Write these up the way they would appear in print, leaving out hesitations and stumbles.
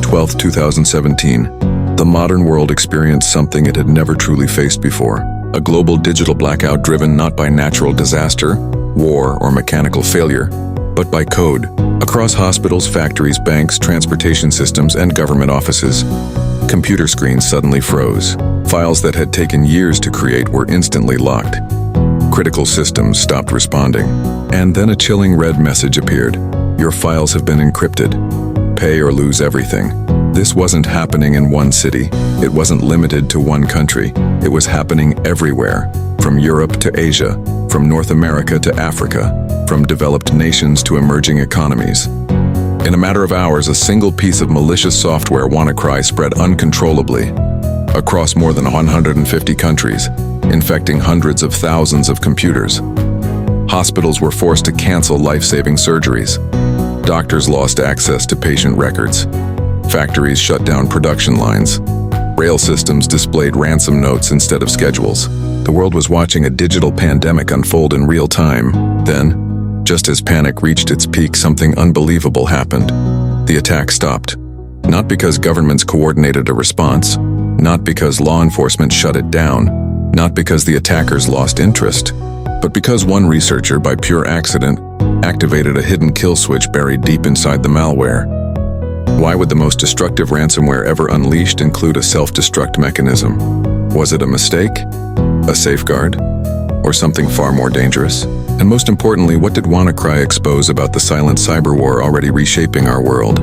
12, 2017, the modern world experienced something it had never truly faced before. A global digital blackout driven not by natural disaster, war, or mechanical failure, but by code. Across hospitals, factories, banks, transportation systems, and government offices, computer screens suddenly froze. Files that had taken years to create were instantly locked. Critical systems stopped responding. And then a chilling red message appeared. Your files have been encrypted. Pay or lose everything. This wasn't happening in one city. It wasn't limited to one country. It was happening everywhere. From Europe to Asia, from North America to Africa, from developed nations to emerging economies. In a matter of hours, a single piece of malicious software, WannaCry, spread uncontrollably across more than 150 countries, infecting hundreds of thousands of computers. Hospitals were forced to cancel life-saving surgeries. Doctors lost access to patient records. Factories shut down production lines. Rail systems displayed ransom notes instead of schedules. The world was watching a digital pandemic unfold in real time. Then, just as panic reached its peak, something unbelievable happened. The attack stopped. Not because governments coordinated a response, not because law enforcement shut it down, not because the attackers lost interest, but because one researcher, by pure accident, activated a hidden kill switch buried deep inside the malware. Why would the most destructive ransomware ever unleashed include a self-destruct mechanism? Was it a mistake? A safeguard? Or something far more dangerous? And most importantly, what did WannaCry expose about the silent cyber war already reshaping our world?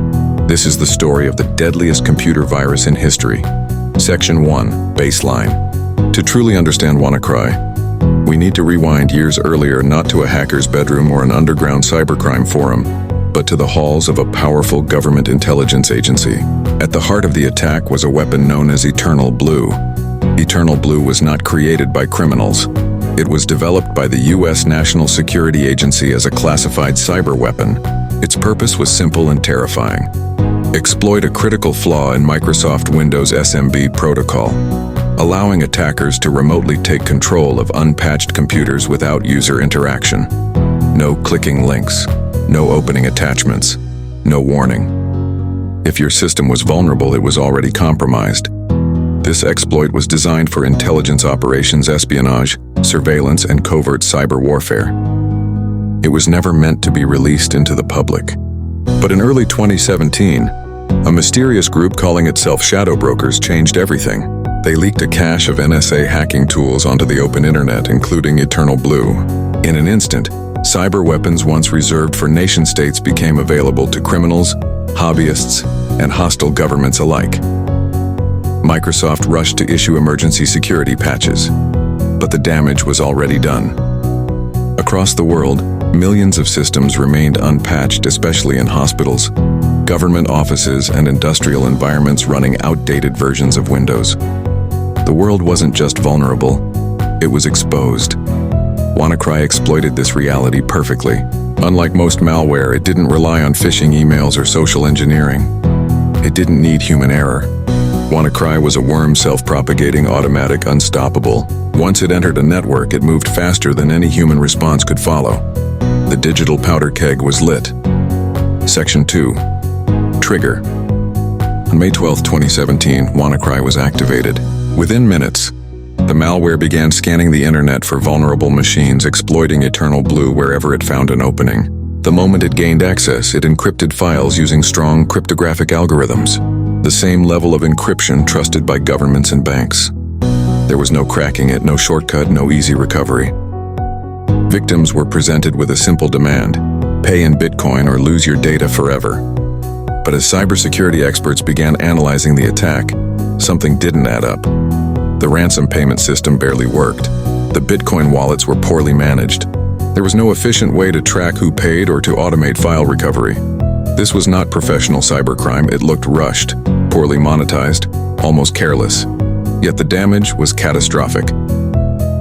This is the story of the deadliest computer virus in history. Section 1. Baseline. To truly understand WannaCry, we need to rewind years earlier, not to a hacker's bedroom or an underground cybercrime forum, but to the halls of a powerful government intelligence agency. At the heart of the attack was a weapon known as Eternal Blue. Eternal Blue was not created by criminals. It was developed by the U.S. National Security Agency as a classified cyberweapon. Its purpose was simple and terrifying. Exploit a critical flaw in Microsoft Windows SMB protocol, allowing attackers to remotely take control of unpatched computers without user interaction. No clicking links, no opening attachments, no warning. If your system was vulnerable, it was already compromised. This exploit was designed for intelligence operations, espionage, surveillance, and covert cyber warfare. It was never meant to be released into the public. But in early 2017, a mysterious group calling itself Shadow Brokers changed everything. They leaked a cache of NSA hacking tools onto the open internet, including Eternal Blue. In an instant, cyber weapons once reserved for nation-states became available to criminals, hobbyists, and hostile governments alike. Microsoft rushed to issue emergency security patches, but the damage was already done. Across the world, millions of systems remained unpatched, especially in hospitals, government offices, and industrial environments running outdated versions of Windows. The world wasn't just vulnerable, it was exposed. WannaCry exploited this reality perfectly. Unlike most malware, it didn't rely on phishing emails or social engineering. It didn't need human error. WannaCry was a worm, self-propagating, automatic, unstoppable. Once it entered a network, it moved faster than any human response could follow. The digital powder keg was lit. Section 2. Trigger. On May 12, 2017, WannaCry was activated. Within minutes, the malware began scanning the internet for vulnerable machines, exploiting Eternal Blue wherever it found an opening. The moment it gained access, it encrypted files using strong cryptographic algorithms, the same level of encryption trusted by governments and banks. There was no cracking it, no shortcut, no easy recovery. Victims were presented with a simple demand: pay in Bitcoin or lose your data forever. But as cybersecurity experts began analyzing the attack, something didn't add up. The ransom payment system barely worked. The Bitcoin wallets were poorly managed. There was no efficient way to track who paid or to automate file recovery. This was not professional cybercrime. It looked rushed, poorly monetized, almost careless. Yet the damage was catastrophic.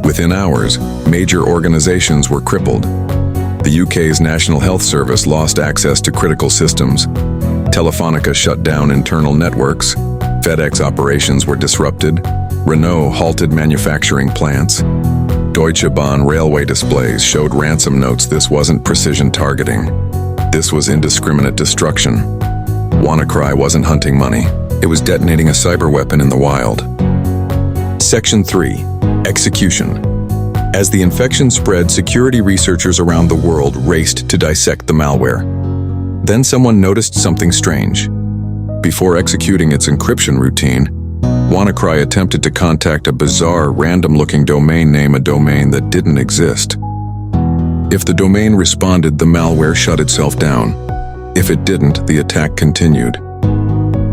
Within hours, major organizations were crippled. The UK's National Health Service lost access to critical systems. Telefonica shut down internal networks. FedEx operations were disrupted. Renault halted manufacturing plants. Deutsche Bahn railway displays showed ransom notes. This wasn't precision targeting. This was indiscriminate destruction. WannaCry wasn't hunting money. It was detonating a cyberweapon in the wild. Section 3. Execution. As the infection spread, security researchers around the world raced to dissect the malware. Then someone noticed something strange. Before executing its encryption routine, WannaCry attempted to contact a bizarre, random-looking domain name, a domain that didn't exist. If the domain responded, the malware shut itself down. If it didn't, the attack continued.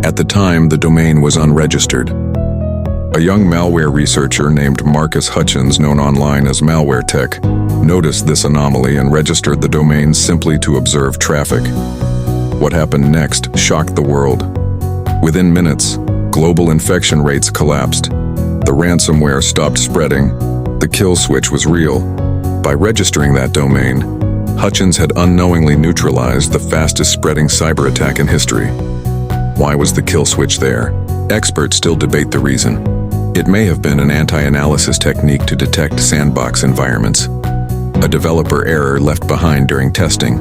At the time, the domain was unregistered. A young malware researcher named Marcus Hutchins, known online as Malware Tech, noticed this anomaly and registered the domain simply to observe traffic. What happened next shocked the world. Within minutes, global infection rates collapsed. The ransomware stopped spreading. The kill switch was real. By registering that domain, Hutchins had unknowingly neutralized the fastest spreading cyber attack in history. Why was the kill switch there? Experts still debate the reason. It may have been an anti-analysis technique to detect sandbox environments, a developer error left behind during testing,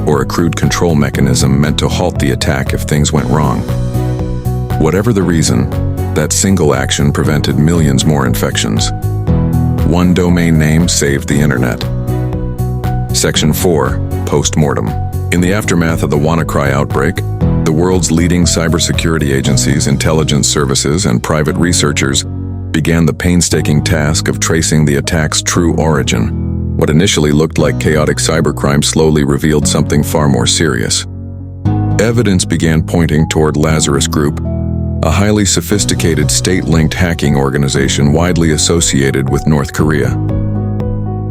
or a crude control mechanism meant to halt the attack if things went wrong. Whatever the reason, that single action prevented millions more infections. One domain name saved the internet. Section 4. Post-mortem. In the aftermath of the WannaCry outbreak, the world's leading cybersecurity agencies, intelligence services, and private researchers began the painstaking task of tracing the attack's true origin. What initially looked like chaotic cybercrime slowly revealed something far more serious. Evidence began pointing toward Lazarus Group, a highly sophisticated state-linked hacking organization widely associated with North Korea.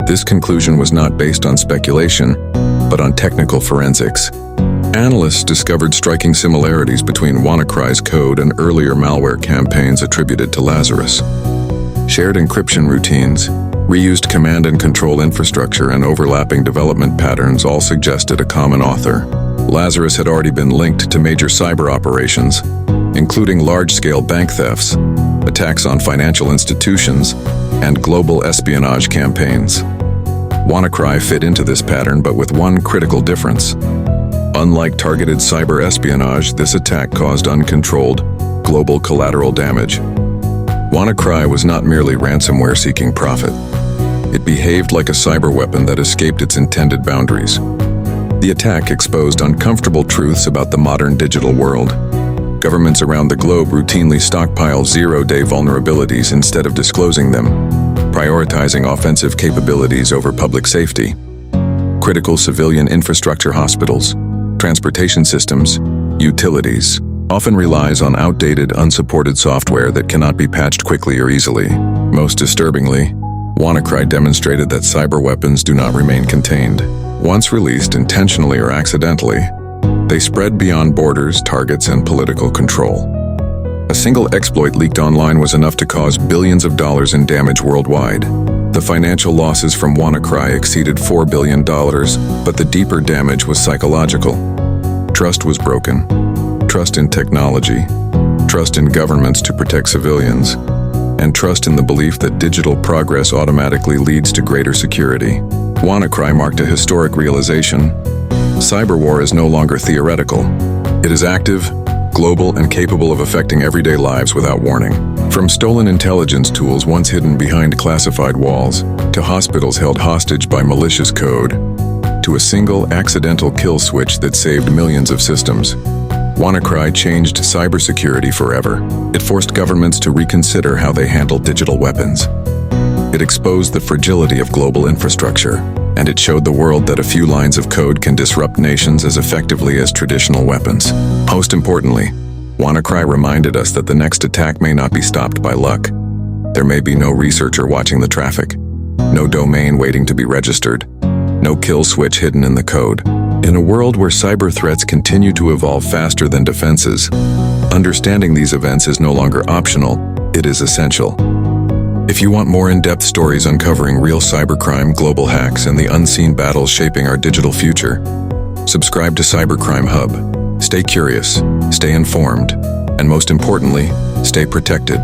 This conclusion was not based on speculation, but on technical forensics. Analysts discovered striking similarities between WannaCry's code and earlier malware campaigns attributed to Lazarus. Shared encryption routines, reused command and control infrastructure, and overlapping development patterns all suggested a common author. Lazarus had already been linked to major cyber operations, including large-scale bank thefts, attacks on financial institutions, and global espionage campaigns. WannaCry fit into this pattern, but with one critical difference. Unlike targeted cyber espionage, this attack caused uncontrolled, global collateral damage. WannaCry was not merely ransomware seeking profit. It behaved like a cyber weapon that escaped its intended boundaries. The attack exposed uncomfortable truths about the modern digital world. Governments around the globe routinely stockpile zero-day vulnerabilities instead of disclosing them, prioritizing offensive capabilities over public safety. Critical civilian infrastructure, hospitals, transportation systems, utilities, often relies on outdated, unsupported software that cannot be patched quickly or easily. Most disturbingly, WannaCry demonstrated that cyberweapons do not remain contained. Once released intentionally or accidentally, they spread beyond borders, targets, and political control. A single exploit leaked online was enough to cause billions of dollars in damage worldwide. The financial losses from WannaCry exceeded $4 billion, but the deeper damage was psychological. Trust was broken. Trust in technology, trust in governments to protect civilians, and trust in the belief that digital progress automatically leads to greater security. WannaCry marked a historic realization. Cyber war is no longer theoretical. It is active, global, and capable of affecting everyday lives without warning. From stolen intelligence tools once hidden behind classified walls, to hospitals held hostage by malicious code, to a single accidental kill switch that saved millions of systems, WannaCry changed cybersecurity forever. It forced governments to reconsider how they handle digital weapons. It exposed the fragility of global infrastructure, and it showed the world that a few lines of code can disrupt nations as effectively as traditional weapons. Most importantly, WannaCry reminded us that the next attack may not be stopped by luck. There may be no researcher watching the traffic, no domain waiting to be registered, no kill switch hidden in the code. In a world where cyber threats continue to evolve faster than defenses, understanding these events is no longer optional, it is essential. If you want more in-depth stories uncovering real cybercrime, global hacks, and the unseen battles shaping our digital future, subscribe to Cybercrime Hub. Stay curious, stay informed, and most importantly, stay protected.